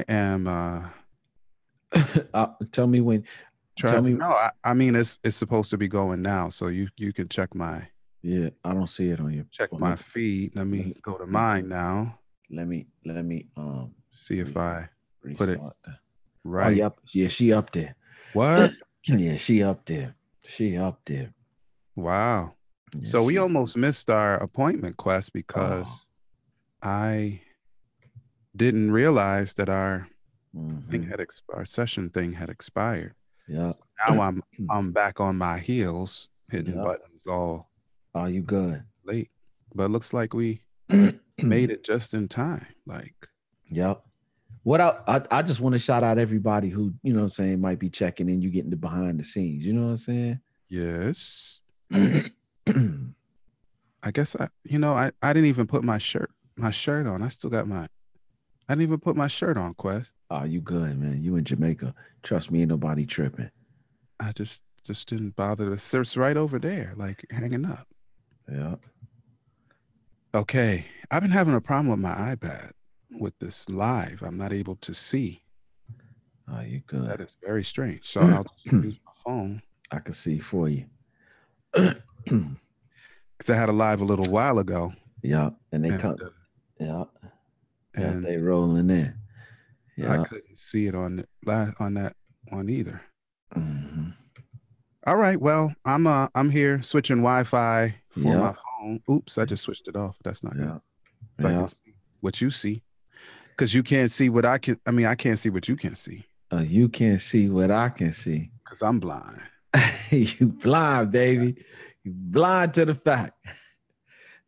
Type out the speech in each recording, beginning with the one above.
am Tell me when. Tell trying. me. No, I mean it's supposed to be going now, so you can Yeah, I don't see it on your. check Well, my feed. Let let me me go to let me mine now. See if re, I put it restart that. Oh, right. yep. Yeah, she up there. What? Yeah, she up there. She up there. Wow. Yeah, So we she. almost missed our appointment quest Oh. because I didn't realize that Mm-hmm. our session thing had expired. Yep. So now I'm back on my heels hitting Yep. buttons all Are you good? late. But it looks like we made it just in time. Like, Yep. What I just want to shout out everybody who, what I'm saying, might be checking in, you getting the behind the scenes. You know what I'm saying? yes. I guess I didn't even put my shirt on. I didn't even put my shirt on, Quest. Oh, you good, man. You in Jamaica. Trust me, ain't nobody tripping. I just didn't bother to search right over there, like hanging up. Yeah. Okay. I've been having a problem with my iPad with this live. I'm not able to see. Oh, you good. That is very strange. So I'll just use my phone I can see for you. because I had a live a little while ago, Yeah. And they and come. Yeah. Yeah. and They rolling in. I Yeah. couldn't see it on that one either. Hmm. All right, well, I'm here switching Wi-Fi for Yeah. my phone. Oops, I just switched it off. That's not good. Yeah. So I can Yeah. see what you see because you can't see what I can. I mean, I can't see what you can see You can't see what I can see. because I'm blind. You blind, baby. You blind to the fact.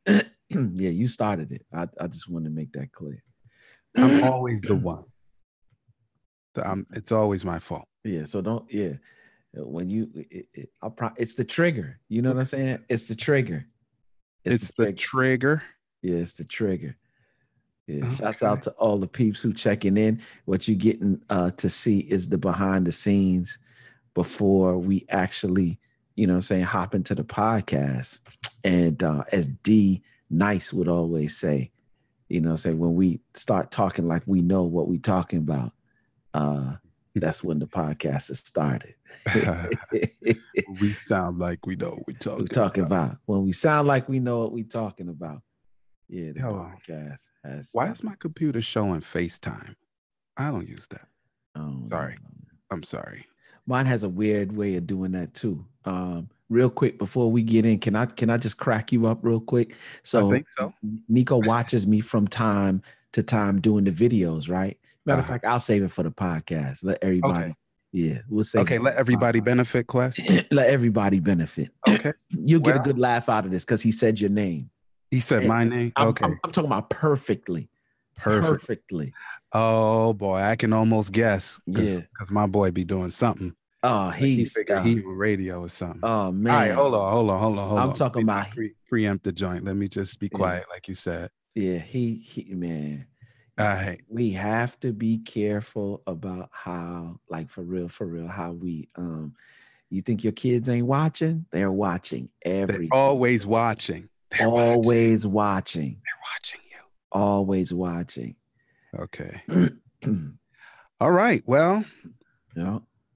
Yeah, you started it. I just want to make that clear. I'm always the one. It's always my fault. Yeah, so don't. Yeah, when you, it's the trigger. You know what I'm Look, saying? It's the trigger. It's the it's the trigger. trigger. Yeah, it's the trigger. Yeah, shouts Okay. out to all the peeps who checking in. What you getting to see is the behind the scenes before we actually, what I'm saying, hop into the podcast. And as D Nice would always say, say when we start talking like we know what we talking about, uh, that's when the podcast has started. We sound like we know what we're We're talking talking about. about when we sound like we know what we're talking about. Yeah, the Yo, podcast has why is started. my computer showing FaceTime? I don't use that. I don't Sorry. know. I'm sorry. Mine has a weird way of doing that too. Real quick before we get in, can I just crack you up real quick? I So think so. Nico watches me from time to time doing the videos, right? Matter of Uh-huh. fact, I'll save it for the podcast. Let Okay. everybody, yeah, we'll save it Okay. for Let everybody benefit, Quest. the let everybody benefit. Okay. You'll get a Well, good laugh out of this because he said your name. he said And my name. I'm, Okay. I'm, I'm talking about perfectly, Perfect. perfectly. Oh boy, I can almost guess because Yeah. my boy be doing something. Oh, Like he he's figured he on radio or something. oh All right, man. hold I'm on. Let talking me about not preempt the joint. Let me just be yeah. quiet, like you said. Yeah, he man, All right. we have to be careful about how, like for real, how we you think your kids ain't watching? They're watching They're everything. always watching. They're watching. Always watching. They're watching Always watching. you. Okay. Yeah. All right. Well,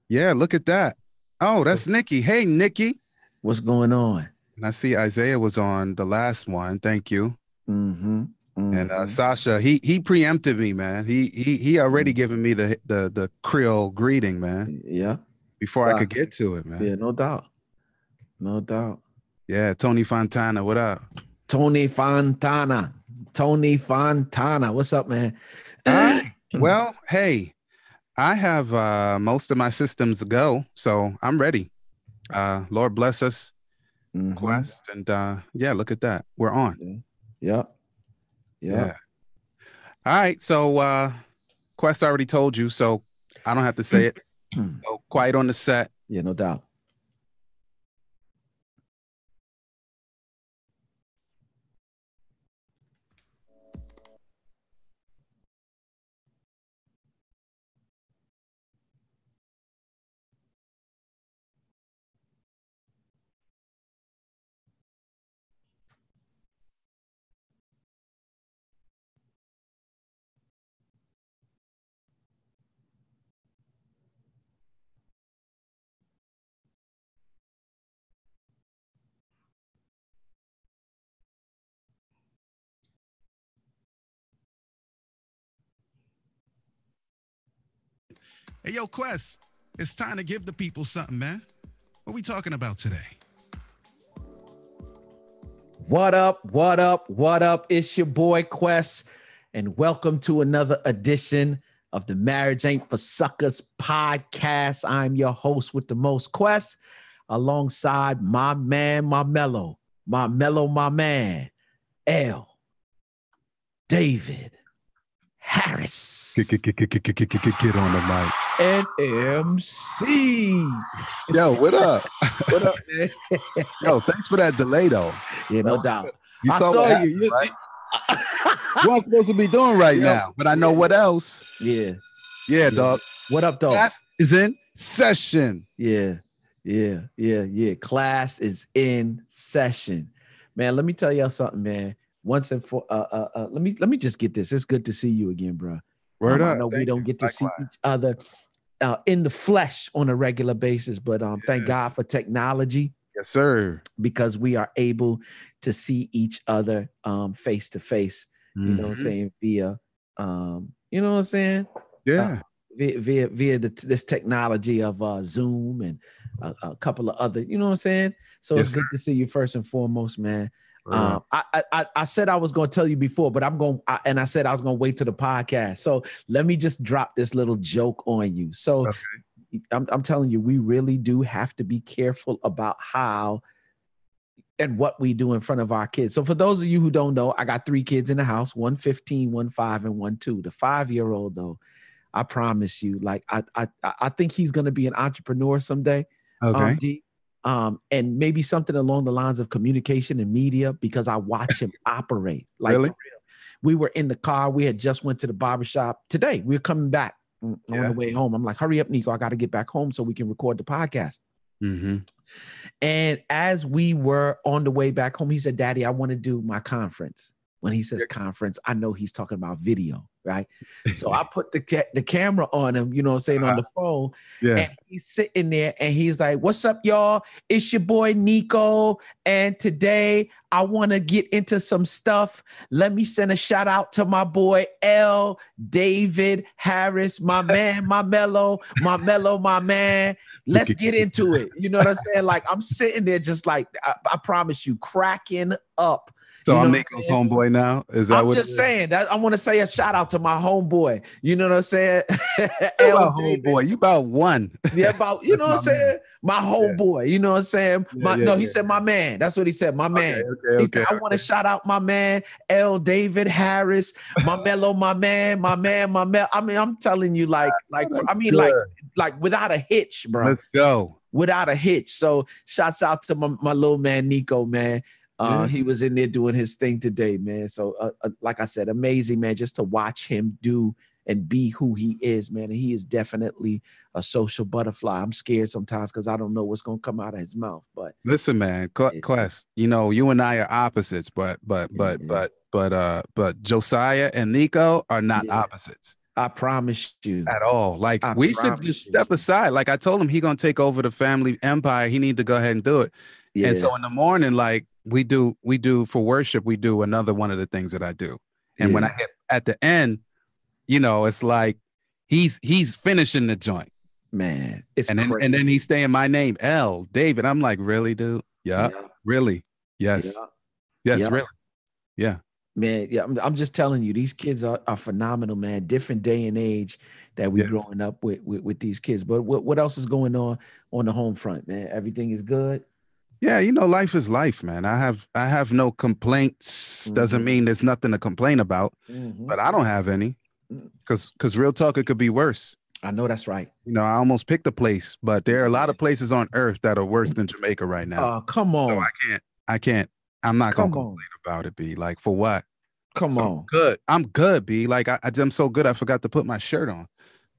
yeah, look at that. Oh, that's What's Nikki. Hey, Nikki. what's going on? And I see Isaiah was on the last one. Thank you. Mm-hmm. And Mm-hmm. Sasha, he preempted me, man. He already Mm. given me the Creole greeting, man, Yeah. before I So, could get to it, man. yeah, no doubt. No doubt. Yeah, Tony Fontana, what up? Tony Fontana. Tony Fontana. What's up, man? All right. Well, hey, I have most of my systems go, so I'm ready. Lord bless us, Mm-hmm. Quest, and yeah, look at that. We're on. Yeah. Yep. Yeah. Yep. All right. So Quest already told you, so I don't have to say it. So quiet on the set. Yeah, no doubt. Hey, yo, Quest, it's time to give the people something, man. What we talking about today? What up? What up? What up? It's your boy Quest, and welcome to another edition of the Marriage Ain't for Suckers podcast. I'm your host with the most, Quest, alongside my man, my man, L. David Harris. Get on the mic. And MC. Yo, what up? What up, man? Yo, thanks for that delay, though. Yeah, no doubt. Good. You I saw saw happened, you. Right? What I'm supposed to be doing right now, but I know what else. Yeah, dog. What up, dog? Class is in session. Yeah. Class is in session, man. Let me tell y'all something, man. Once and for let me just get this. It's good to see you again, bro. Word up. I know we don't get to see each other in the flesh on a regular basis, but thank God for technology. Yes, sir. Because we are able to see each other face to face. You know what I'm saying? Via you know what I'm saying? Yeah. Via this technology of Zoom and a couple of other, you know what I'm saying? So yes, it's good to see you first and foremost, man. I said I was going to tell you before, but I said I was going to wait to the podcast. So let me just drop this little joke on you. So I'm telling you, we really do have to be careful about how and what we do in front of our kids. So for those of you who don't know, I got 3 kids in the house, 1 15, 1 5, and 1 2. The 5-year-old though, I promise you, like I think he's going to be an entrepreneur someday. Okay. And maybe something along the lines of communication and media, because I watch him operate. Like, really? For real. We were in the car. We had just went to the barbershop today. We were coming back on the way home. I'm like, hurry up, Nico. I got to get back home so we can record the podcast. And as we were on the way back home, he said, Daddy, I want to do my conference. When he says conference, I know he's talking about video, right? So I put the camera on him, you know what I'm saying, on the phone. Yeah. And he's sitting there and he's like, what's up, y'all? It's your boy, Nico. And today I want to get into some stuff. Let me send a shout out to my boy, L. David Harris, my man, my mellow, my man. Let's get into it. You know what I'm saying? Like, I'm sitting there just like, I promise you, cracking up. So I'm Nico's homeboy now. Is that what? I'm just saying that I want to say a shout out to my homeboy. You know what I'm saying? About homeboy, you about one. Yeah, about you know what I'm saying? My homeboy. You know what I'm saying? He said my man. That's what he said. My man. Okay, I want to shout out my man, L. David Harris, my mellow, my man. I mean, I'm telling you, like without a hitch, bro. Let's go. Without a hitch. So shouts out to my little man, Nico, man. He was in there doing his thing today, man. So like I said, amazing, man, just to watch him do and be who he is, man. And he is definitely a social butterfly. I'm scared sometimes because I don't know what's going to come out of his mouth. But listen, man, Quest, you know, you and I are opposites, but Josiah and Nico are not opposites. I promise you. At all. Like, we should just step aside. Like, I told him he going to take over the family empire. He need to go ahead and do it. Yeah. And so in the morning, like, we do for worship, we do another one of the things that I do. And when I get at the end, you know, it's like he's finishing the joint. Man, it's and crazy. And then he's saying my name, L. David. I'm like, really, dude? Yeah. Really? Yes. Yes, really. Yeah. Man, I'm just telling you, these kids are phenomenal, man. Different day and age that we're growing up with these kids. But what else is going on the home front, man? Everything is good. Yeah, you know, life is life, man. I have no complaints. Doesn't mean there's nothing to complain about, but I don't have any. Because real talk, it could be worse. I know that's right. You know, I almost picked a place, but there are a lot of places on earth that are worse than Jamaica right now. Oh, come on. So I can't. I'm not going to complain about it, B. Like, for what? Come on. I'm good, B. Like, I'm so good, I forgot to put my shirt on.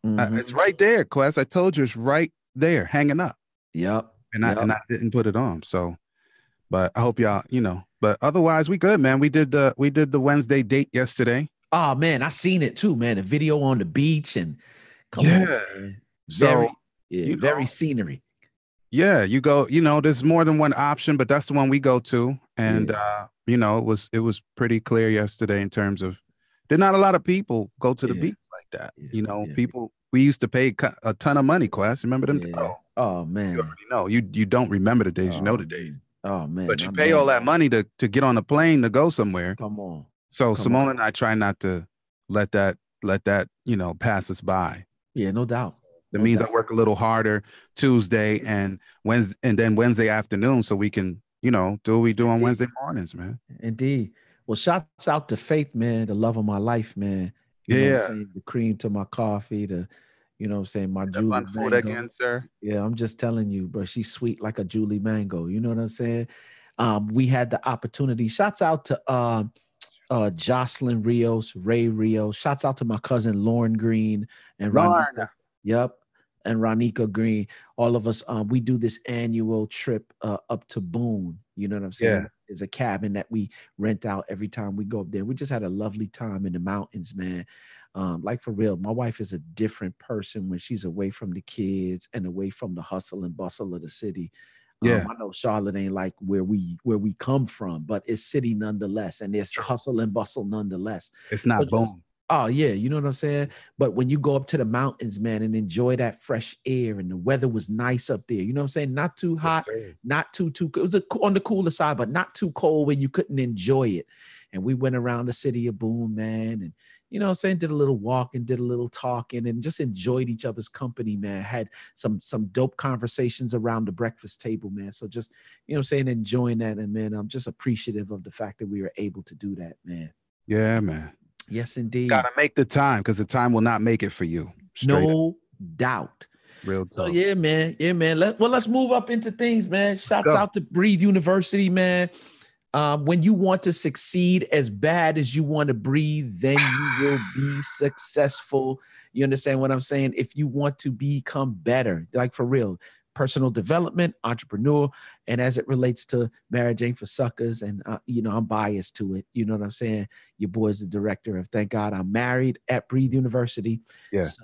It's right there, Quest. I told you it's right there, hanging up. Yep. And I didn't put it on. So, but I hope y'all, you know, but otherwise we good, man. We did the Wednesday date yesterday. Oh man, I seen it too, man. A video on the beach and come on, man. Very scenery. Yeah, you go, you know, there's more than one option, but that's the one we go to. And you know, it was pretty clear yesterday in terms of, Did not a lot of people go to the Yeah. beach like that. Yeah. You know, Yeah. people, we used to pay a ton of money, Quest. Remember them? Yeah. Oh, Oh you man. already know. You don't remember the days, you know Oh the days. man. Oh But man. you I pay all know. that money to get on a plane to go somewhere. Come on. So Come on. Simone and I try not to let that pass us by. Yeah, no doubt. That No means I doubt. work a little harder Tuesday and Wednesday, and then Wednesday afternoon, so we can, do what we do on Indeed. Wednesday mornings, man. Indeed. Well, shouts out to Faith, man, the love of my life, man. You know what I'm Yeah. saying? The cream to my coffee, you know what I'm saying, my That Julie fun food mango. again, sir. Yeah, I'm just telling you, bro. She's sweet like a Julie mango. You know what I'm saying? We had the opportunity. Shouts out to Jocelyn Rios, Ray Rios. Shouts out to my cousin Lauren Green and Lauren. Ronika. Yep. And Ronika Green. All of us, we do this annual trip up to Boone. You know what I'm saying? Yeah. There's a cabin that we rent out every time we go up there. We just had a lovely time in the mountains, man. Like for real, my wife is a different person when she's away from the kids and away from the hustle and bustle of the city. Yeah. I know Charlotte ain't like where we come from, but it's city nonetheless, and it's hustle and bustle nonetheless. It's not Boone. Oh yeah, you know what I'm saying? But when you go up to the mountains, man, and enjoy that fresh air, and the weather was nice up there, you know what I'm saying? Not too hot, not too it was on the cooler side, but not too cold where you couldn't enjoy it. And we went around the city of Boone, man, and you know what I'm saying, did a little walking, did a little talking, and just enjoyed each other's company, man. Had some dope conversations around the breakfast table, man. So just, you know what I'm saying, enjoying that. And man, I'm just appreciative of the fact that we were able to do that, man. Yeah, man. Yes, indeed. Gotta make the time, because the time will not make it for you. No doubt. Real talk. So yeah, man. Yeah, man. Let's move up into things, man. Shouts out to Breathe University, man. When you want to succeed as bad as you want to breathe, then you will be successful. You understand what I'm saying? If you want to become better, like for real, personal development, entrepreneur, and as it relates to Marriage Ain't for Suckers, and I'm biased to it. You know what I'm saying? Your boy's the director of Thank God I'm Married at Breathe University. Yeah. So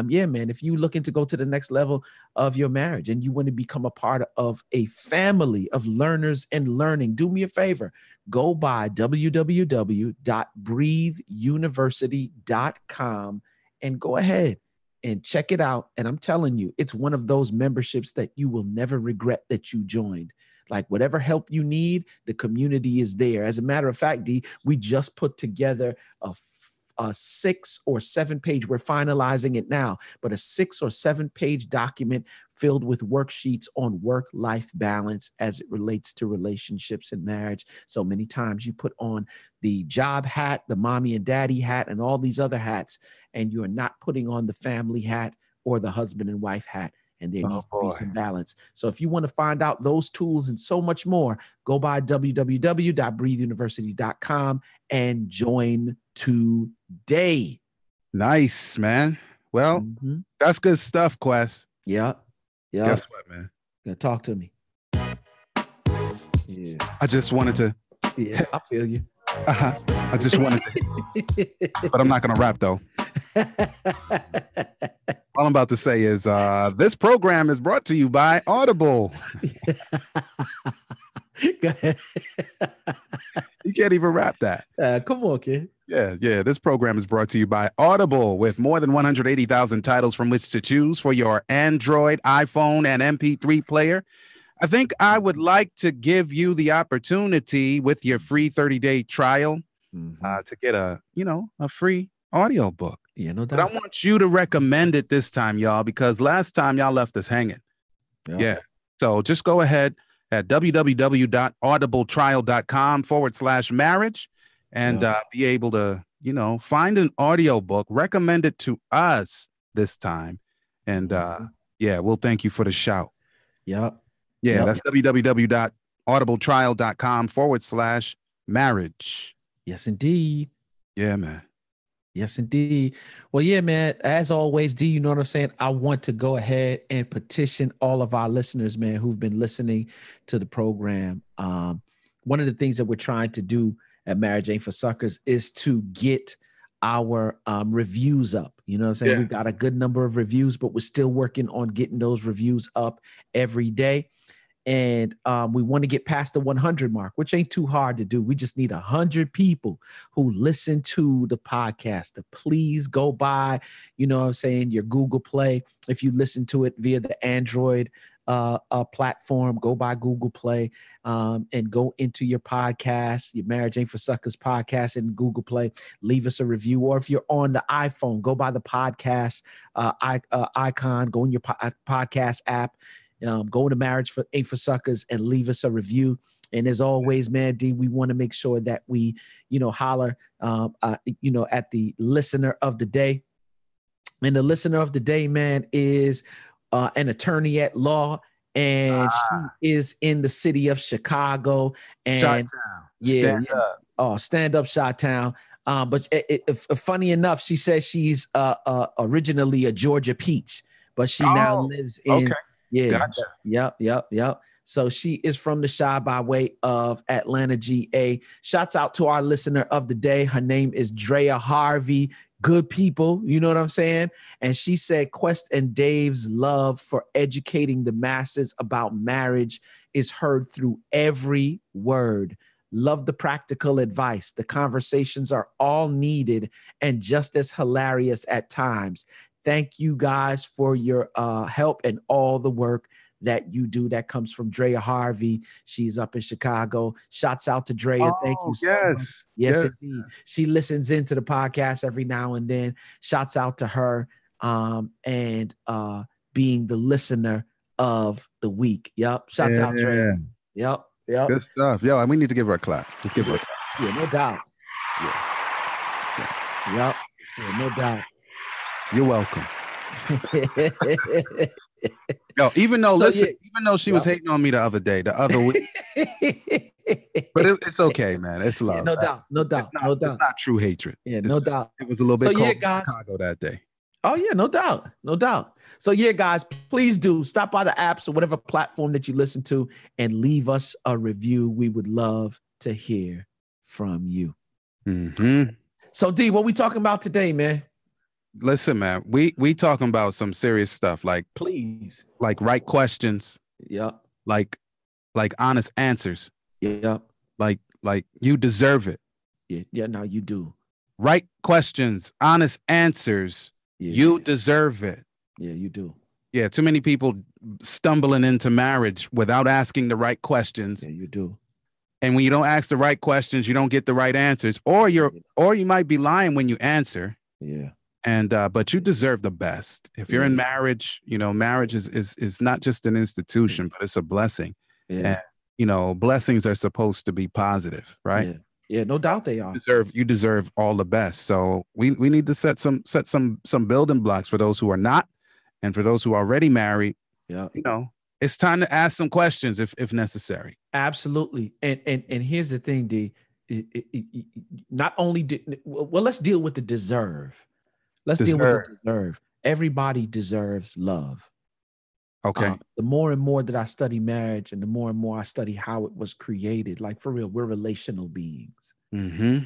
yeah, man, if you looking to go to the next level of your marriage and you want to become a part of a family of learners and learning, do me a favor, go by www.breatheuniversity.com and go ahead and check it out. And I'm telling you, it's one of those memberships that you will never regret that you joined. Like whatever help you need, the community is there. As a matter of fact, D, we just put together a 6 or 7 page, we're finalizing it now, but a 6 or 7 page document filled with worksheets on work-life balance as it relates to relationships and marriage. So many times you put on the job hat, the mommy and daddy hat, and all these other hats, and you're not putting on the family hat or the husband and wife hat. And there needs to be some balance. So if you want to find out those tools and so much more, go by www.breatheuniversity.com and join today. Nice, man. Well, that's good stuff, Quest. Yeah. Guess what, man? Talk to me. Yeah. I just wanted to. Yeah, I feel you. I just wanted to. But I'm not going to rap, though. All I'm about to say is this program is brought to you by Audible. Go ahead. You can't even rap that. Come on, kid. Yeah. This program is brought to you by Audible, with more than 180,000 titles from which to choose for your Android, iPhone, and MP3 player. I think I would like to give you the opportunity with your free 30-day trial to get a free audiobook. Yeah, no doubt. But I want you to recommend it this time, y'all, because last time y'all left us hanging. Yeah. So just go ahead at www.audibletrial.com/marriage and be able to, find an audiobook, recommend it to us this time. And we'll thank you for the shout. Yep. Yeah, that's www.audibletrial.com/marriage. Yes, indeed. Yeah, man. Yes, indeed. Well, yeah, man, as always, D, you know what I'm saying? I want to go ahead and petition all of our listeners, man, who've been listening to the program. One of the things that we're trying to do at Marriage Ain't for Suckers is to get our reviews up. You know what I'm saying? We've got a good number of reviews, but we're still working on getting those reviews up every day. And we want to get past the 100 mark, which ain't too hard to do. We just need 100 people who listen to the podcast to please go by, you know what I'm saying, your Google Play. If you listen to it via the Android platform, go by Google Play and go into your podcast, your Marriage Ain't for Suckers podcast in Google Play. Leave us a review. Or if you're on the iPhone, go by the podcast icon, go in your podcast app. Go to Marriage Ain't for Suckers and leave us a review. And as always, man, D, we want to make sure that we, holler, at the listener of the day. And the listener of the day, man, is an attorney at law, and she is in the city of Chicago. And Stand up. Oh, stand up, Chi-Town. But funny enough, she says she's originally a Georgia peach, but she now lives in. Okay. Yeah. Gotcha. Yep. So she is from the Chi by way of Atlanta, GA. Shouts out to our listener of the day. Her name is Drea Harvey. Good people, you know what I'm saying? And she said, Quest and Dave's love for educating the masses about marriage is heard through every word. Love the practical advice. The conversations are all needed and just as hilarious at times. Thank you guys for your help and all the work that you do. That comes from Drea Harvey. She's up in Chicago. Shouts out to Drea. Thank you so much. Yes, indeed. She listens into the podcast every now and then. Shouts out to her and being the listener of the week. Yep. Shouts out, Drea. Yep. Good stuff. Yo, and we need to give her a clap. Let's give her a clap. Yeah, no doubt. Yep. Yeah, no doubt. You're welcome. Yo, even though she was hating on me the other week, but it's okay, man. It's love. Yeah, no doubt. It's not true hatred. Yeah, no doubt. It was a little bit cold in Chicago that day. Oh yeah, no doubt. So yeah, guys, please do stop by the apps or whatever platform that you listen to and leave us a review. We would love to hear from you. Mm-hmm. So D, what we talking about today, man? Listen, man, we talking about some serious stuff, like please, like right questions. Yep. Like honest answers. Yep. Like you deserve it. Yeah. Now you do. Right questions, honest answers. Yeah. You deserve it. Yeah, you do. Yeah, too many people stumbling into marriage without asking the right questions. Yeah, you do. And when you don't ask the right questions, you don't get the right answers, or you might be lying when you answer. Yeah. And but you deserve the best. If you're in marriage, marriage is not just an institution, but it's a blessing. Yeah. And blessings are supposed to be positive, right? Yeah, no doubt they are. You deserve all the best. So we need to set some building blocks for those who are not, and for those who are already married. Yeah. It's time to ask some questions if necessary. Absolutely. And here's the thing, D. Not only let's deal with the deserve. Let's deal with the deserve. Everybody deserves love. Okay. The more and more that I study marriage, and the more and more I study how it was created, like for real, we're relational beings. Mm-hmm.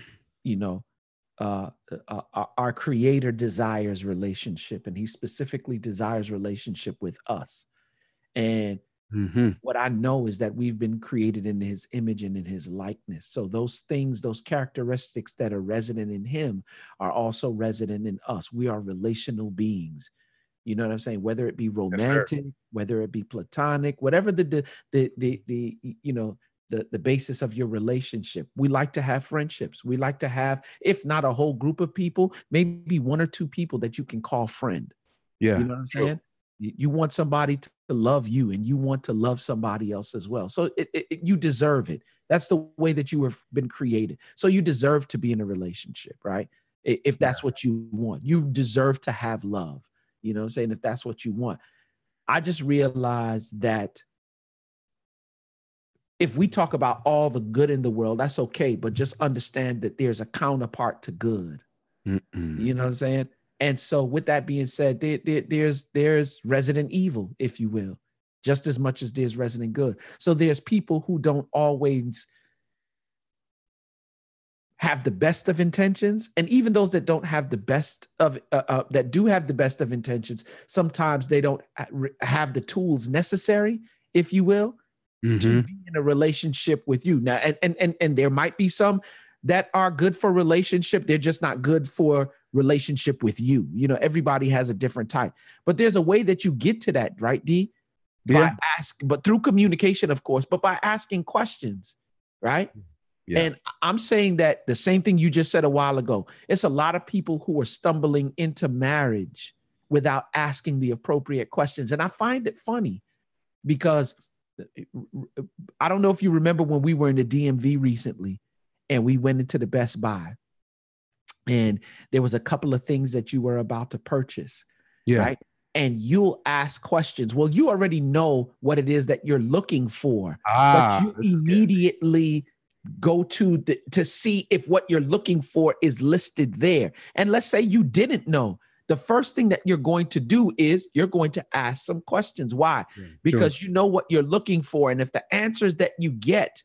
Our Creator desires relationship, and He specifically desires relationship with us. And what I know is that we've been created in His image and in His likeness. So those things, those characteristics that are resident in Him are also resident in us. We are relational beings. You know what I'm saying? Whether it be romantic, whether it be platonic, whatever the basis of your relationship. We like to have friendships. We like to have, if not a whole group of people, maybe one or two people that you can call friend. Yeah. You know what I'm saying? You want somebody to love you, and you want to love somebody else as well. So you deserve it. That's the way that you have been created. So you deserve to be in a relationship, right? If that's what you want. You deserve to have love. You know what I'm saying? If that's what you want. I just realized that if we talk about all the good in the world, that's okay. But just understand that there's a counterpart to good. You know what I'm saying? And so with that being said, there's resident evil, if you will, just as much as there's resident good. So there's people who don't always have the best of intentions. And even those that don't have the best of, that do have the best of intentions, sometimes they don't have the tools necessary, if you will, to be in a relationship with you. Now, and there might be some that are good for relationship. They're just not good for relationship with you. You know, everybody has a different type, but there's a way that you get to that, right, D? By but through communication, of course, but by asking questions, right? Yeah. And I'm saying that the same thing you just said a while ago. It's a lot of people who are stumbling into marriage without asking the appropriate questions. And I find it funny because I don't know if you remember when we were in the DMV recently and we went into the Best Buy and there was a couple of things that you were about to purchase, right? And you'll ask questions. Well, you already know what it is that you're looking for, but you immediately go to see if what you're looking for is listed there. And let's say you didn't know. The first thing that you're going to do is you're going to ask some questions. Why? Because you know what you're looking for. And if the answers that you get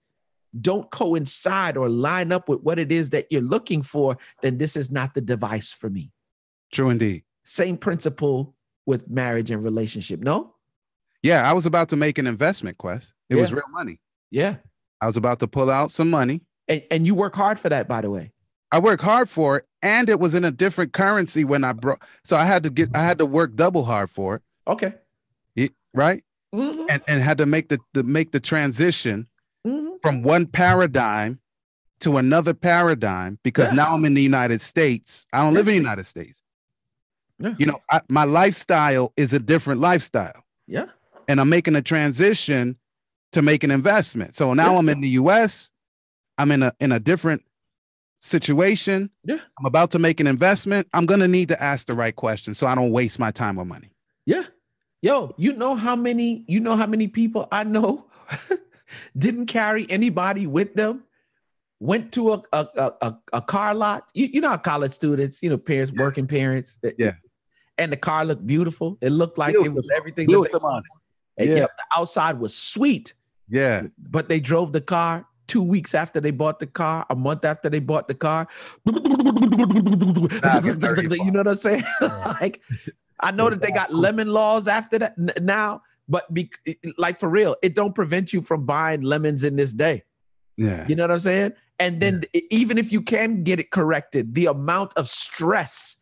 don't coincide or line up with what it is that you're looking for, then this is not the device for me. True indeed. Same principle with marriage and relationship. No? Yeah, I was about to make an investment, Quest. It was real money. Yeah. I was about to pull out some money. And you work hard for that, by the way. I work hard for it, and it was in a different currency when I brought. So I had to work double hard for it. Okay. Right. And had to make the transition from one paradigm to another paradigm because now I'm in the United States. I don't live in the United States. You know, my lifestyle is a different lifestyle. Yeah. And I'm making a transition to make an investment. So now I'm in the US. I'm in a different situation. Yeah. I'm about to make an investment. I'm going to need to ask the right questions so I don't waste my time or money. Yeah. Yo, you know how many people I know didn't carry anybody with them, went to a car lot. You know how college students, you know, parents, working parents. And the car looked beautiful. It looked like it was everything. And the outside was sweet. Yeah. But they drove the car 2 weeks after they bought the car, a month after they bought the car. You know what I'm saying? Like, I know that they got lemon laws after that now, but like for real, it don't prevent you from buying lemons in this day. Yeah. You know what I'm saying? And then even if you can get it corrected, the amount of stress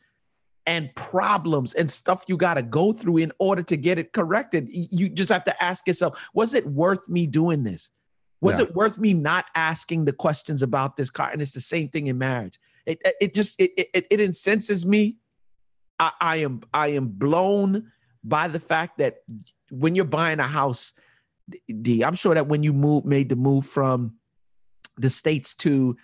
and problems and stuff you got to go through in order to get it corrected, you just have to ask yourself, was it worth me doing this? Was it worth me not asking the questions about this car? And it's the same thing in marriage. It incenses me. I am blown by the fact that when you're buying a house, D, I'm sure that when you made the move from the States to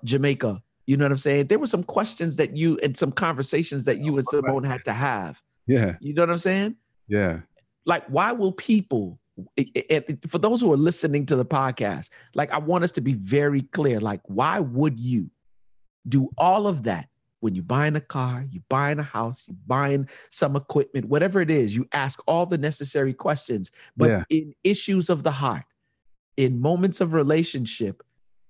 Jamaica, you know what I'm saying? There were some questions that you and some conversations that you and Simone had to have. Yeah. You know what I'm saying? Yeah. Like, why will people, for those who are listening to the podcast, like, I want us to be very clear. Like, why would you do all of that when you're buying a car, you're buying a house, you're buying some equipment, whatever it is, you ask all the necessary questions. But in issues of the heart, in moments of relationship,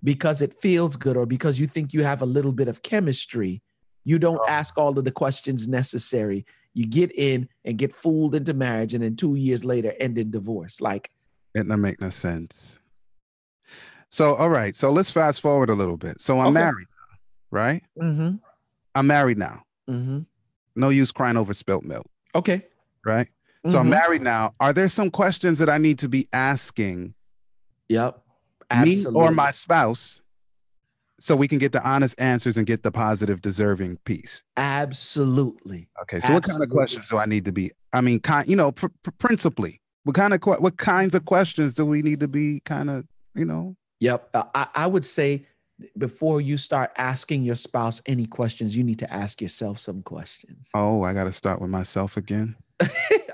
because it feels good or because you think you have a little bit of chemistry, you don't ask all of the questions necessary. You get in and get fooled into marriage, and then 2 years later end in divorce. Like, it doesn't make no sense. So, all right. So let's fast forward a little bit. So I'm married now, right? Mm-hmm. I'm married now. Mm-hmm. No use crying over spilt milk. Okay. Right? So I'm married now. Are there some questions that I need to be asking? Yep. Absolutely. Me or my spouse, so we can get the honest answers and get the positive, deserving piece? Absolutely. Okay. So what kind of questions do I need to be? I mean, principally, what kinds of questions do we need to be Yep. I would say before you start asking your spouse any questions, you need to ask yourself some questions. Oh, I got to start with myself again.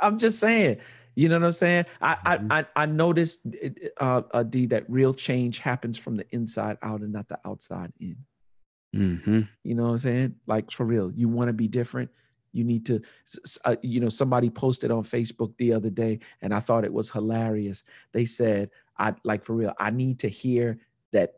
I'm just saying. You know what I'm saying? I noticed, D, that real change happens from the inside out and not the outside in. Mm-hmm. You know what I'm saying? Like, for real, you want to be different. You need to, somebody posted on Facebook the other day, and I thought it was hilarious. They said, for real, I need to hear that,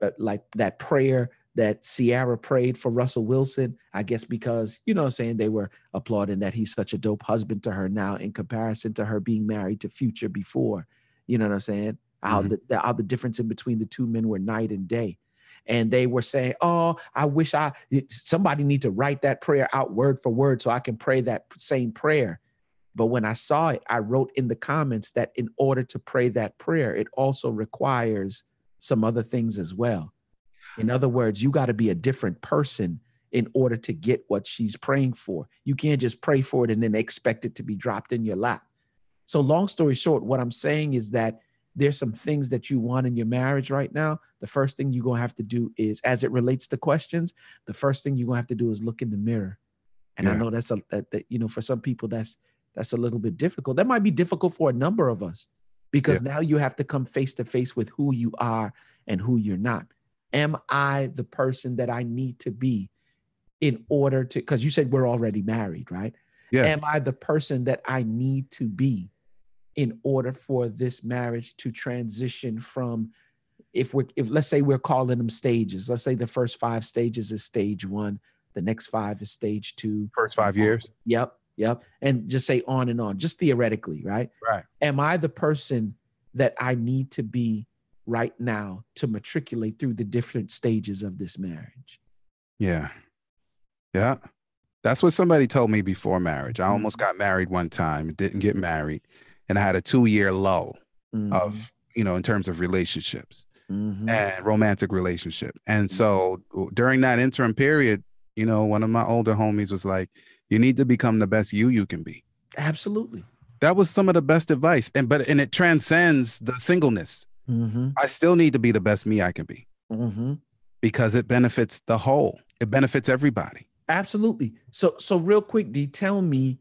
that prayer that Ciara prayed for Russell Wilson, I guess because, you know what I'm saying, they were applauding that he's such a dope husband to her now in comparison to her being married to Future before, you know what I'm saying? How the difference in between the two men were night and day. And they were saying, oh, I wish somebody need to write that prayer out word for word so I can pray that same prayer. But when I saw it, I wrote in the comments that in order to pray that prayer, it also requires some other things as well. In other words, you got to be a different person in order to get what she's praying for. You can't just pray for it and then expect it to be dropped in your lap. So long story short, what I'm saying is that there's some things that you want in your marriage right now. The first thing you're going to have to do is, as it relates to questions, the first thing you're going to have to do is look in the mirror. And I know that's for some people, that's a little bit difficult. That might be difficult for a number of us because now you have to come face to face with who you are and who you're not. Am I the person that I need to be in order to, because you said we're already married, right? Yeah. Am I the person that I need to be in order for this marriage to transition from, if let's say we're calling them stages, let's say the first 5 stages is stage 1, the next 5 is stage 2. First 5 years. Yep. And just say on and on, just theoretically, right? Right. Am I the person that I need to be right now to matriculate through the different stages of this marriage? Yeah. That's what somebody told me before marriage. I almost got married one time, didn't get married. And I had a 2-year lull of, in terms of relationships and romantic relationship. And so during that interim period, one of my older homies was like, you need to become the best you can be. Absolutely. That was some of the best advice. And it transcends the singleness. I still need to be the best me I can be because it benefits the whole. It benefits everybody. Absolutely. So real quick, D, tell me,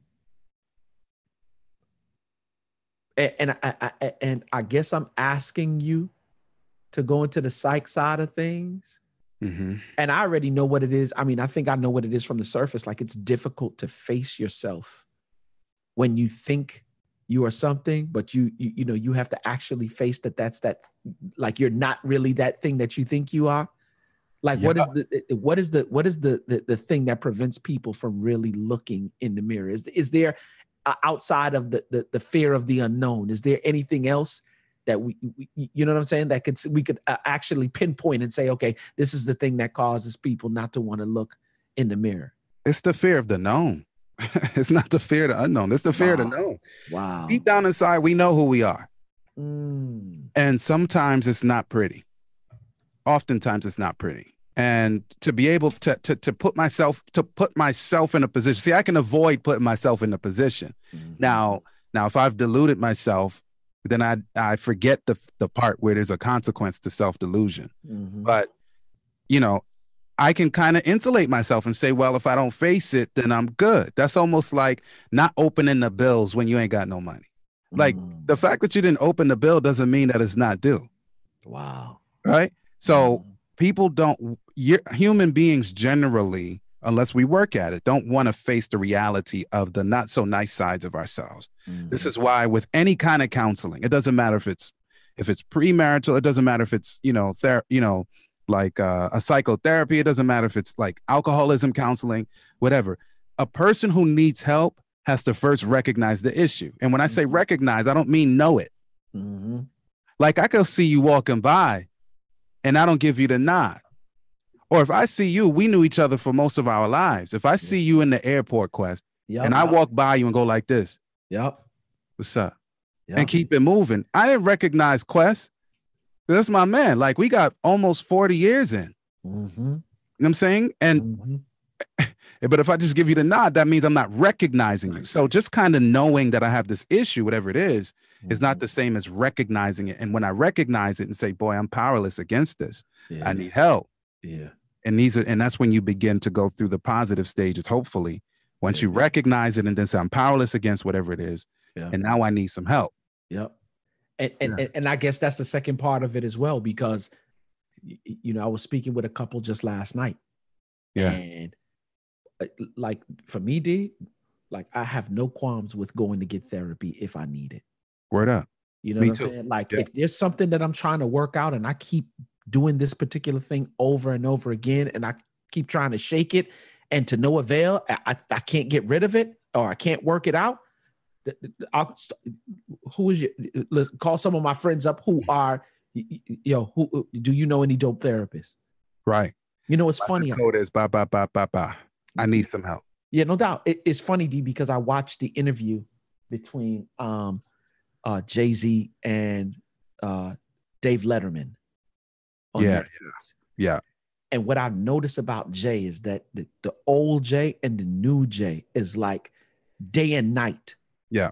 and I guess I'm asking you to go into the psych side of things. And I already know what it is. I mean, I think I know what it is from the surface. Like, it's difficult to face yourself when you think you are something, but you have to actually face that's like, you're not really that thing that you think you are. Like, what is the thing that prevents people from really looking in the mirror? Is there outside of the fear of the unknown, is there anything else that we you know what I'm saying, that we could actually pinpoint and say, okay, this is the thing that causes people not to want to look in the mirror? It's the fear of the known. It's not the fear of the unknown. It's the fear of the known. Wow. Deep down inside, we know who we are. And sometimes it's not pretty. Oftentimes it's not pretty. And to be able to put myself in a position. See, I can avoid putting myself in a position. Now, if I've deluded myself, then I forget the part where there's a consequence to self-delusion. But, I can kind of insulate myself and say, well, if I don't face it, then I'm good. That's almost like not opening the bills when you ain't got no money. Like, the fact that you didn't open the bill doesn't mean that it's not due. Wow. Right? So human beings generally, unless we work at it, don't want to face the reality of the not so nice sides of ourselves. This is why with any kind of counseling, it doesn't matter if it's premarital, it doesn't matter if it's, like a psychotherapy, it doesn't matter if it's like alcoholism counseling, whatever. A person who needs help has to first recognize the issue. And when I say recognize, I don't mean know it. Like, I could see you walking by and I don't give you the nod. Or if I see you, we knew each other for most of our lives. If I see you in the airport, Quest, and I walk by you and go like this. What's up? And keep it moving. I didn't recognize Quest. That's my man. Like, we got almost 40 years in. You know what I'm saying? And but if I just give you the nod, that means I'm not recognizing you. So just kind of knowing that I have this issue, whatever it is not the same as recognizing it. And when I recognize it and say, boy, I'm powerless against this. I need help. And that's when you begin to go through the positive stages, hopefully, once you recognize it and then say, I'm powerless against whatever it is. And now I need some help. And I guess that's the second part of it as well, because, I was speaking with a couple just last night. And like, for me, D, like, I have no qualms with going to get therapy if I need it. Word up. You know what I'm saying? Like, if there's something that I'm trying to work out and I keep doing this particular thing over and over again, and I keep trying to shake it and to no avail, I can't get rid of it, or I can't work it out, who is your, let's call some of my friends up who are, who do you know any dope therapists? Right. You know, it's funny. Code is blah, blah, blah, blah, blah. I need some help. Yeah, no doubt. It's funny, D, because I watched the interview between Jay-Z and Dave Letterman on Netflix. Yeah. And what I noticed about Jay is that the old Jay and the new Jay is like day and night. Yeah.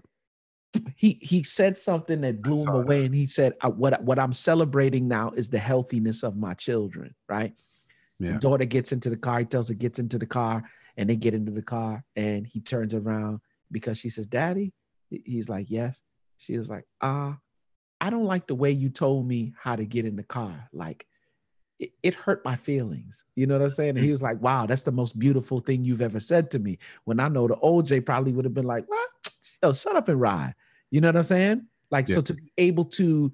He said something that blew him away, and he said, "What I'm celebrating now is the healthiness of my children." Right? Yeah. The daughter gets into the car. He tells her gets into the car, and they get into the car, and he turns around because she says, "Daddy." He's like, "Yes." She was like, "I don't like the way you told me how to get in the car. Like, it hurt my feelings." You know what I'm saying? And he was like, "Wow, that's the most beautiful thing you've ever said to me." When I know the old Jay probably would have been like, "What? Oh, shut up and ride." You know what I'm saying? Like, so to be able to,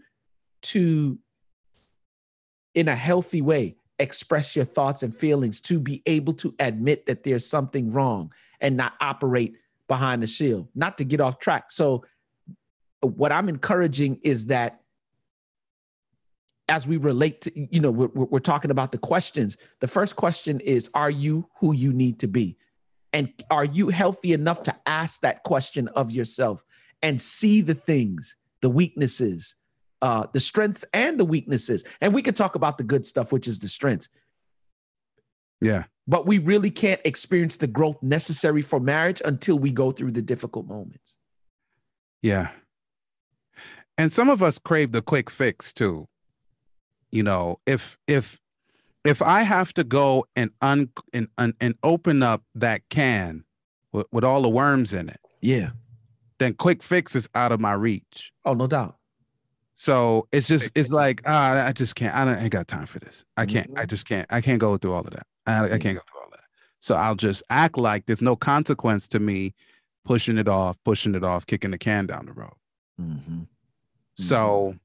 in a healthy way, express your thoughts and feelings, to be able to admit that there's something wrong and not operate behind the shield, not to get off track. So what I'm encouraging is that as we relate to, we're talking about the questions. The first question is, are you who you need to be? And are you healthy enough to ask that question of yourself and see the things, the weaknesses, the strengths and the weaknesses? And we could talk about the good stuff, which is the strengths. Yeah. But we really can't experience the growth necessary for marriage until we go through the difficult moments. Yeah. And some of us crave the quick fix too. If I have to go and open up that can with all the worms in it, yeah, then quick fix is out of my reach. Oh, no doubt. So it's like, I just can't. I ain't got time for this. I can't. I just can't. I can't go through all of that. I can't go through all of that. So I'll just act like there's no consequence to me pushing it off, kicking the can down the road. Mm-hmm. So,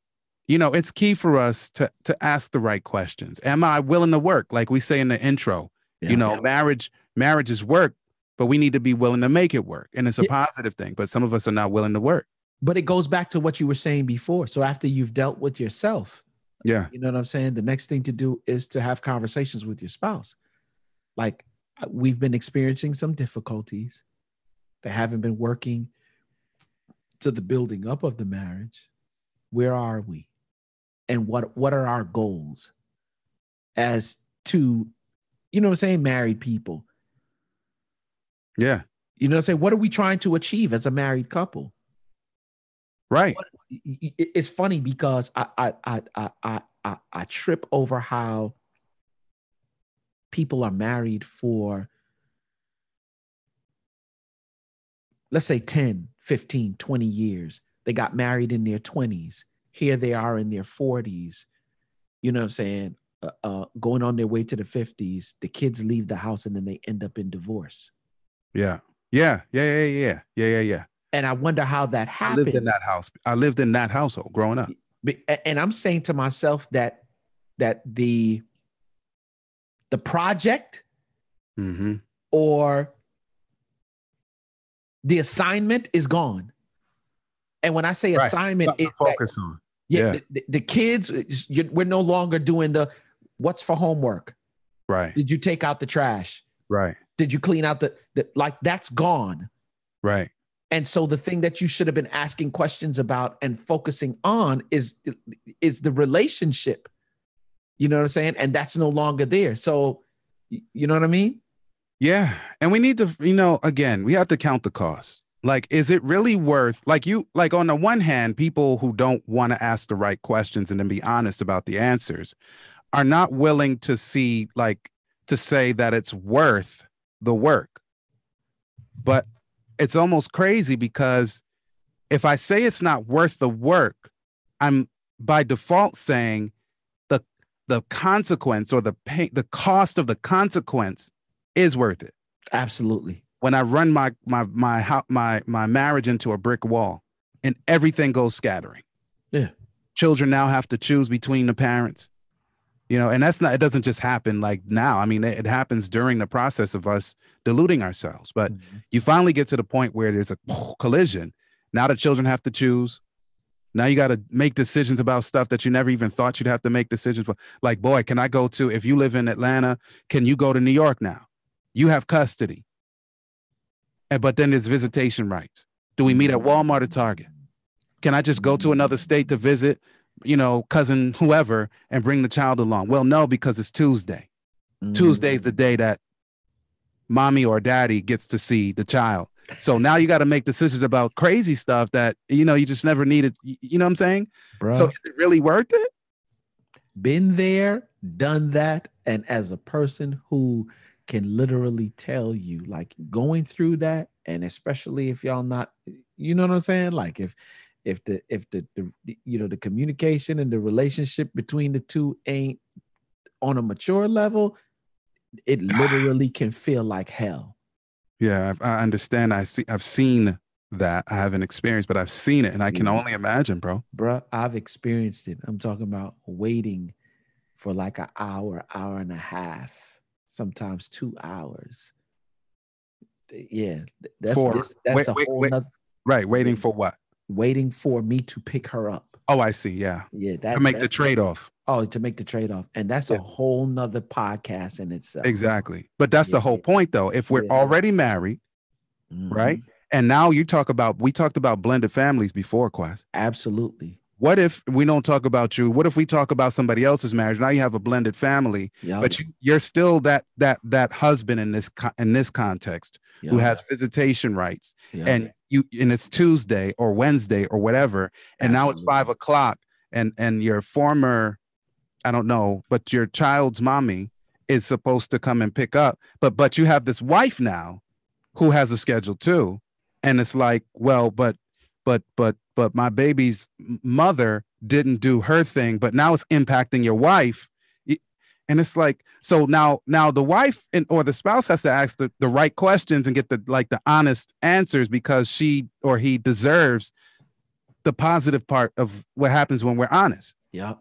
it's key for us to ask the right questions. Am I willing to work? Like we say in the intro, marriage is work, but we need to be willing to make it work. And it's a positive thing, but some of us are not willing to work. But it goes back to what you were saying before. So after you've dealt with yourself, you know what I'm saying? The next thing to do is to have conversations with your spouse. Like, we've been experiencing some difficulties that haven't been working to the building up of the marriage. Where are we? And what are our goals as to, married people? Yeah. You know what I'm saying? What are we trying to achieve as a married couple? Right. It's funny because I trip over how people are married for, let's say 10, 15, 20 years. They got married in their 20s. Here they are in their 40s. You know what I'm saying? Going on their way to the 50s. The kids leave the house and then they end up in divorce. Yeah. And I wonder how that happened. I lived in that house. I lived in that household growing up. And I'm saying to myself that the project or the assignment is gone. And when I say assignment, it's focus on. The kids, we're no longer doing the what's for homework. Right. Did you take out the trash? Right. Did you clean out the that's gone. Right. And so the thing that you should have been asking questions about and focusing on is the relationship. You know what I'm saying? And that's no longer there. So, you know what I mean? Yeah. And we need to, again, we have to count the cost. Like, is it really worth, like on the one hand, people who don't want to ask the right questions and then be honest about the answers are not willing to say that it's worth the work. But it's almost crazy because if I say it's not worth the work, I'm by default saying the consequence or the pain, the cost of the consequence is worth it. Absolutely. When I run my marriage into a brick wall and everything goes scattering. Yeah. Children now have to choose between the parents, and it doesn't just happen like now. I mean, it happens during the process of us deluding ourselves, but you finally get to the point where there's a collision Now the children have to choose. Now you got to make decisions about stuff that you never even thought you'd have to make decisions for. Like, boy, can I go to, if you live in Atlanta, can you go to New York now? You have custody. But then there's visitation rights. Do we meet at Walmart or Target? Can I just go to another state to visit, cousin whoever and bring the child along? Well, no, because it's Tuesday. Tuesday's the day that mommy or daddy gets to see the child. So now you got to make decisions about crazy stuff that, you just never needed. You know what I'm saying? Bro, so is it really worth it? Been there, done that. And as a person who can literally tell you, like, going through that, and especially if y'all not, you know what I'm saying? Like if the communication and the relationship between the two ain't on a mature level, it literally can feel like hell. Yeah, I understand. I've seen that. I haven't experienced, but I've seen it, and I can only imagine, bro. Bro, I've experienced it. I'm talking about waiting for like an hour and a half, sometimes 2 hours. Yeah, that's a whole nother. Right, waiting for what? Waiting for me to pick her up. Oh, I see. Yeah, to make the trade-off. Oh, to make the trade-off. And that's a whole nother podcast in itself. Exactly. But that's the whole point, though. If we're already married, right? And now we talked about blended families before, Quas. Absolutely. What if we don't talk about you? What if we talk about somebody else's marriage? Now you have a blended family, but you're still that husband in this context who has visitation rights, and it's Tuesday or Wednesday or whatever, and now it's 5 o'clock, and your former, I don't know, but your child's mommy is supposed to come and pick up, but you have this wife now who has a schedule too, and it's like, well, but my baby's mother didn't do her thing, but now it's impacting your wife. And it's like, so now the wife or the spouse has to ask the right questions and get the honest answers, because she or he deserves the positive part of what happens when we're honest. Yeah.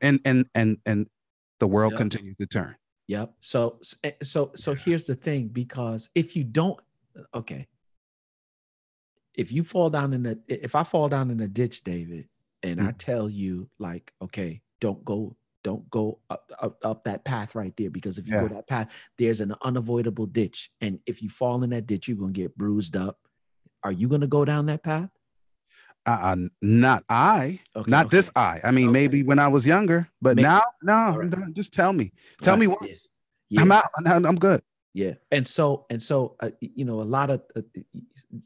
And the world continues to turn. Yep. So here's the thing, because if you don't, if I fall down in the ditch, David, and I tell you, like, okay, don't go up that path right there, because if you go that path, there's an unavoidable ditch. And if you fall in that ditch, you're going to get bruised up. Are you going to go down that path? Not I. Not this I. I mean, maybe when I was younger, but now, no, right. Just tell me. Tell me once. Yeah. I'm out. I'm good. Yeah. And so, a lot of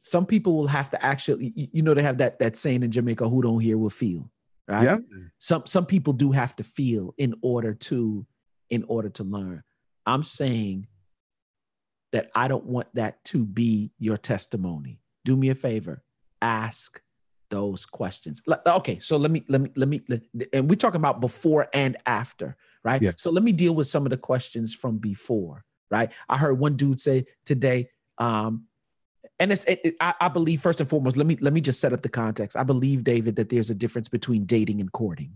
some people will have to actually, they have that saying in Jamaica, who don't hear will feel, right? Yeah. Some people do have to feel in order to learn. I'm saying that I don't want that to be your testimony. Do me a favor, ask those questions. Okay. So let me, and we're talking about before and after, right? Yeah. So let me deal with some of the questions from before. Right. I heard one dude say today, and I believe, first and foremost, let me just set up the context. I believe, David, that there's a difference between dating and courting.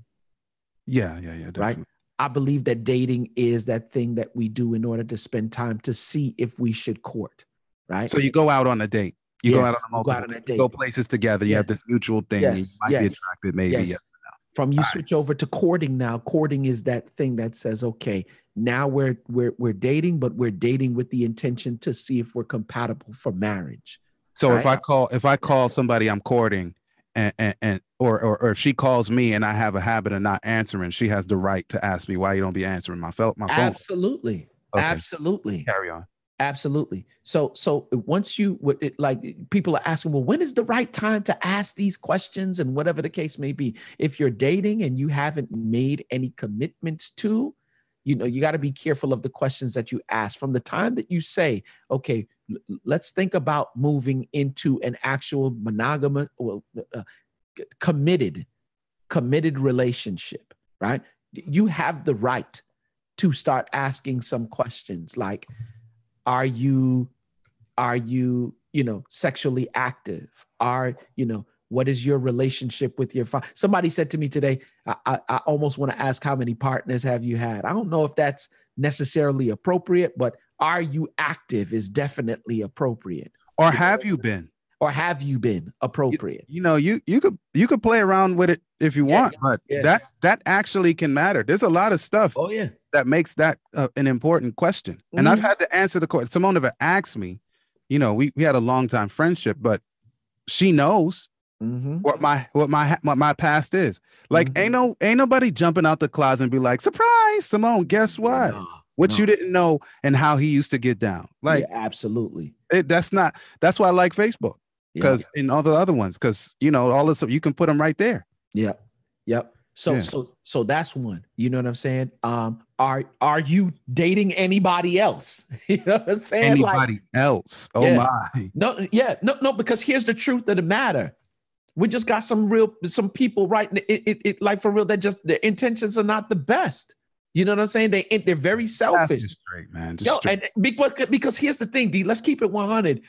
Yeah. Definitely. Right. I believe that dating is that thing that we do in order to spend time to see if we should court. Right. So you go out on a date. You go out on a date. Go places together. You have this mutual thing. You might be attracted, maybe. Yes. From you switch over to courting now. Courting is that thing that says, okay, now we're dating, but we're dating with the intention to see if we're compatible for marriage. So right? if I call somebody I'm courting, or if she calls me and I have a habit of not answering, she has the right to ask me why you don't be answering my phone. Absolutely. Okay. Absolutely. Carry on. Absolutely. So once people are asking, well, when is the right time to ask these questions, and whatever the case may be? If you're dating and you haven't made any commitments to, you got to be careful of the questions that you ask. From the time that you say, okay, let's think about moving into an actual monogamous, committed relationship, right? You have the right to start asking some questions like, are you sexually active? What is your relationship with your father? Somebody said to me today, I almost want to ask, how many partners have you had? I don't know if that's necessarily appropriate, but are you active is definitely appropriate. Or have you been? or have you been appropriate? You could play around with it if you want, but that actually can matter. There's a lot of stuff. Oh yeah, that makes that an important question. And I've had to answer the question. Simone never asked me. We had a long time friendship, but she knows what my past is. Like ain't nobody jumping out the closet and be like, surprise, Simone, guess what? You didn't know and how he used to get down. Like absolutely. That's why I like Facebook. Because in all the other ones, because all this stuff, you can put them right there. Yep. So that's one. You know what I'm saying? Are you dating anybody else? You know what I'm saying? Anybody else? Oh my. No, because here's the truth of the matter. We just got some people right. It like for real, that just their intentions are not the best. You know what I'm saying? They're very selfish. Just straight, man. And because here's the thing, D. Let's keep it 100.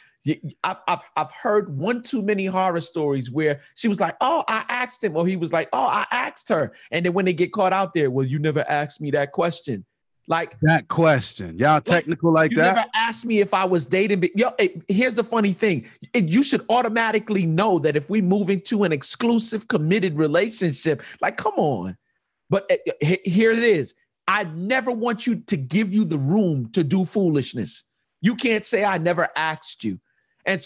I've heard one too many horror stories where she was like, "Oh, I asked him," or he was like, "Oh, I asked her," and then when they get caught out there, well, you never asked me that question. Like that question, y'all technical like you that. You never asked me if I was dating. Here's the funny thing: you should automatically know that if we move into an exclusive, committed relationship, like, come on. But here it is. I never want you to give you the room to do foolishness. You can't say I never asked you. And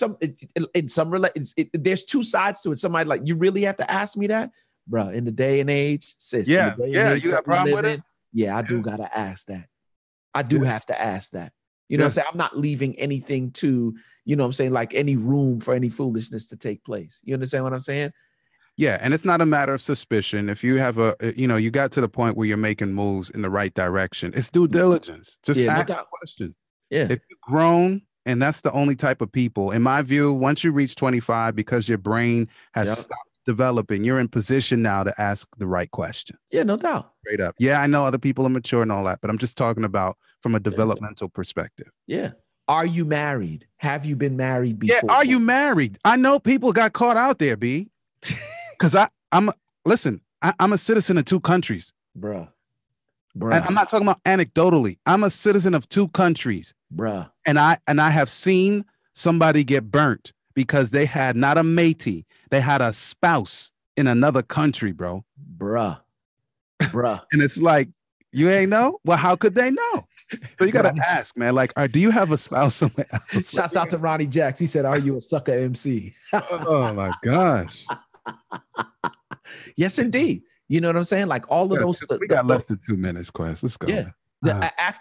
there's two sides to it. Somebody like, you really have to ask me that, bro? In the day and age, sis. Yeah, you got a problem with it? Yeah, I do gotta ask that. I do have to ask that. You know what I'm saying? I'm not leaving anything to, like any room for any foolishness to take place. You understand what I'm saying? Yeah, and it's not a matter of suspicion. If you have you got to the point where you're making moves in the right direction, it's due diligence. Just ask the question. Yeah. If you're grown, and that's the only type of people, in my view, once you reach 25, because your brain has stopped developing, you're in position now to ask the right questions. Yeah, no doubt. Straight up. Yeah, I know other people are mature and all that, but I'm just talking about from a developmental perspective. Yeah. Are you married? Have you been married before? Yeah, are you married? I know people got caught out there, B. Because I'm a citizen of two countries. Bruh. And I'm not talking about anecdotally. I'm a citizen of two countries. Bruh. And I have seen somebody get burnt because they had not a matey. They had a spouse in another country, bro. Bruh. And it's like, you ain't know? Well, how could they know? So you got to ask, man, like, do you have a spouse somewhere else? Shouts out to Ronnie Jacks. He said, are you a sucker MC? Oh, my gosh. Yes, indeed. You know what I'm saying? Like all of those. We got less than 2 minutes, Quest. Let's go. Yeah.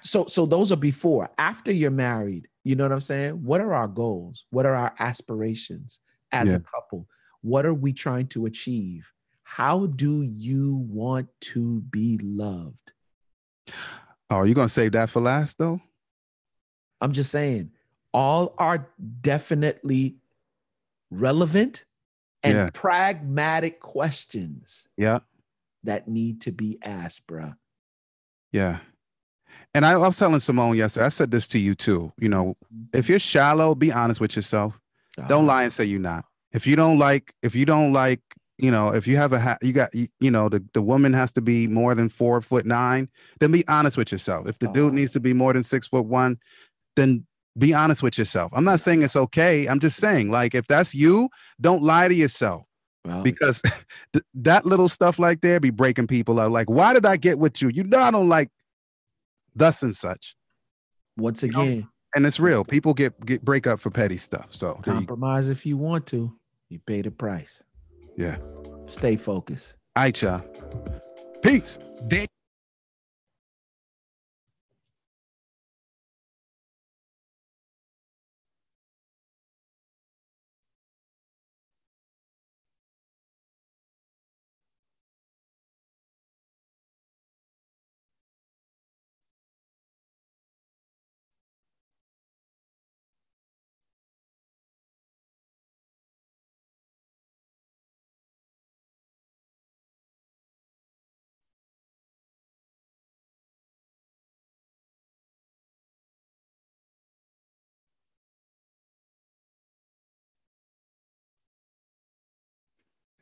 So those are before. After you're married, you know what I'm saying? What are our goals? What are our aspirations as a couple? What are we trying to achieve? How do you want to be loved? Oh, are you going to save that for last, though? I'm just saying, all are definitely relevant and pragmatic questions. Yeah. That need to be asked, bro. Yeah. And I was telling Simone yesterday, I said this to you too. If you're shallow, be honest with yourself. Don't lie and say you're not. If you don't like, if you have the woman has to be more than 4'9", then be honest with yourself. If the dude needs to be more than 6'1", then be honest with yourself. I'm not saying it's okay. I'm just saying, like, if that's you, don't lie to yourself. Because that little stuff like there be breaking people up. Like, why did I get with you? I don't like thus and such. Once again. And it's real. People get break up for petty stuff. So compromise if you want to. You pay the price. Yeah. Stay focused. All right, y'all. Peace.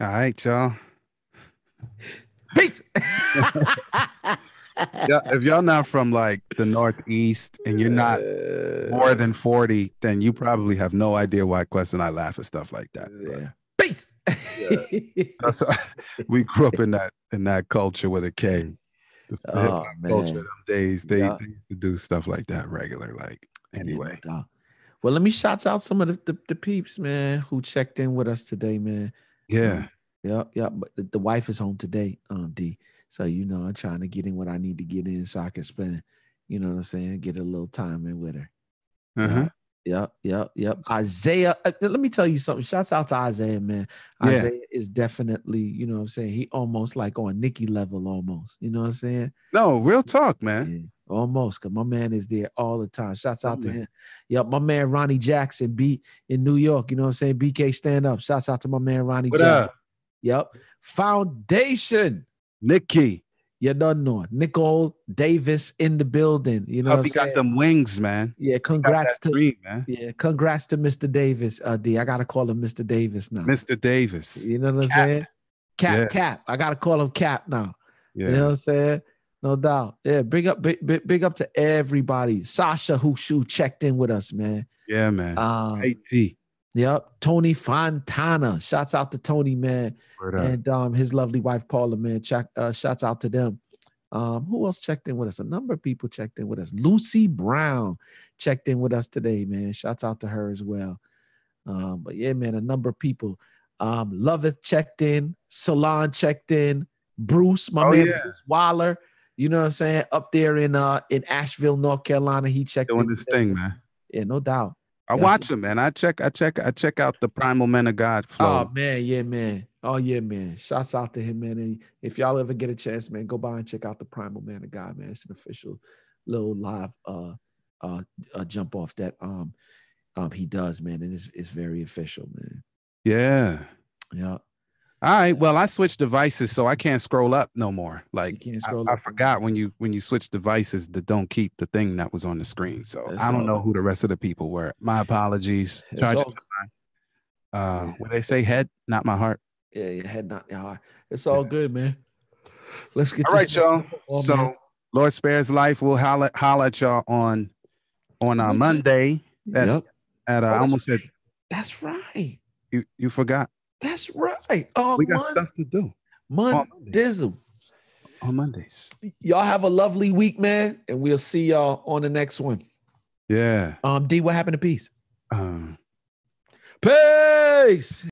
All right, y'all. Peace. Yeah, if y'all not from like the Northeast and you're not more than 40, then you probably have no idea why Quest and I laugh at stuff like that. Yeah. Peace. Yeah. That's, we grew up in that culture with a K. The hip hop culture of them days, they used to do stuff like that regular. Like, anyway. Yeah, no. Well, let me shout out some of the peeps, man, who checked in with us today, man. Yeah. Yeah. But the wife is home today, D. So, I'm trying to get in what I need to get in so I can spend, you know what I'm saying, get a little time in with her. Uh-huh. Yep. Isaiah, let me tell you something. Shouts out to Isaiah, man. Isaiah is definitely, you know what I'm saying, he almost like on Nikki level almost. You know what I'm saying? No, real talk, man. Yeah, almost, because my man is there all the time. Shouts out to him. Yep, my man Ronnie Jackson, beat in New York. You know what I'm saying? BK stand up. Shouts out to my man Ronnie Jackson. Yep. Foundation. Nikki. You don't know. Nicole Davis in the building. You know what I'm saying? Got them wings, man. Yeah, congrats to dream, man. Yeah, congrats to Mr. Davis. D, I gotta call him Mr. Davis now. Mr. Davis. You know what I'm saying? Cap. I gotta call him Cap now. Yeah. You know what I'm saying? No doubt. Yeah, big up to everybody. Sasha who checked in with us, man. Yeah, man. AT. Yep. Tony Fontana. Shouts out to Tony, man. And his lovely wife Paula, man. Shouts out to them. Who else checked in with us? A number of people checked in with us. Lucy Brown checked in with us today, man. Shouts out to her as well. But yeah, man, a number of people. Loveth checked in. Salon checked in. Bruce, my man Bruce Waller. You know what I'm saying? Up there in Asheville, North Carolina, he checked doing this thing, man. Yeah, no doubt. I watch him, man. I check out the Primal Men of God flow. Oh man, yeah, man. Oh yeah, man. Shouts out to him, man. And if y'all ever get a chance, man, go by and check out the Primal Man of God, man. It's an official little live jump off that he does, man, and it's very official, man. Yeah. Yeah. All right. Well, I switched devices, so I can't scroll up no more. Like I forgot when you switch devices that don't keep the thing that was on the screen. So I don't know who the rest of the people were. My apologies. What they say, head, not my heart. Yeah, your head, not your heart. It's all good, man. Let's get all right, y'all. So man. Lord spares life. We'll holler at y'all on Monday. I almost said. That's right. You forgot. That's right. We got stuff to do. Dizzle. On Mondays. Y'all have a lovely week, man, and we'll see y'all on the next one. Yeah. D, what happened to peace? Peace.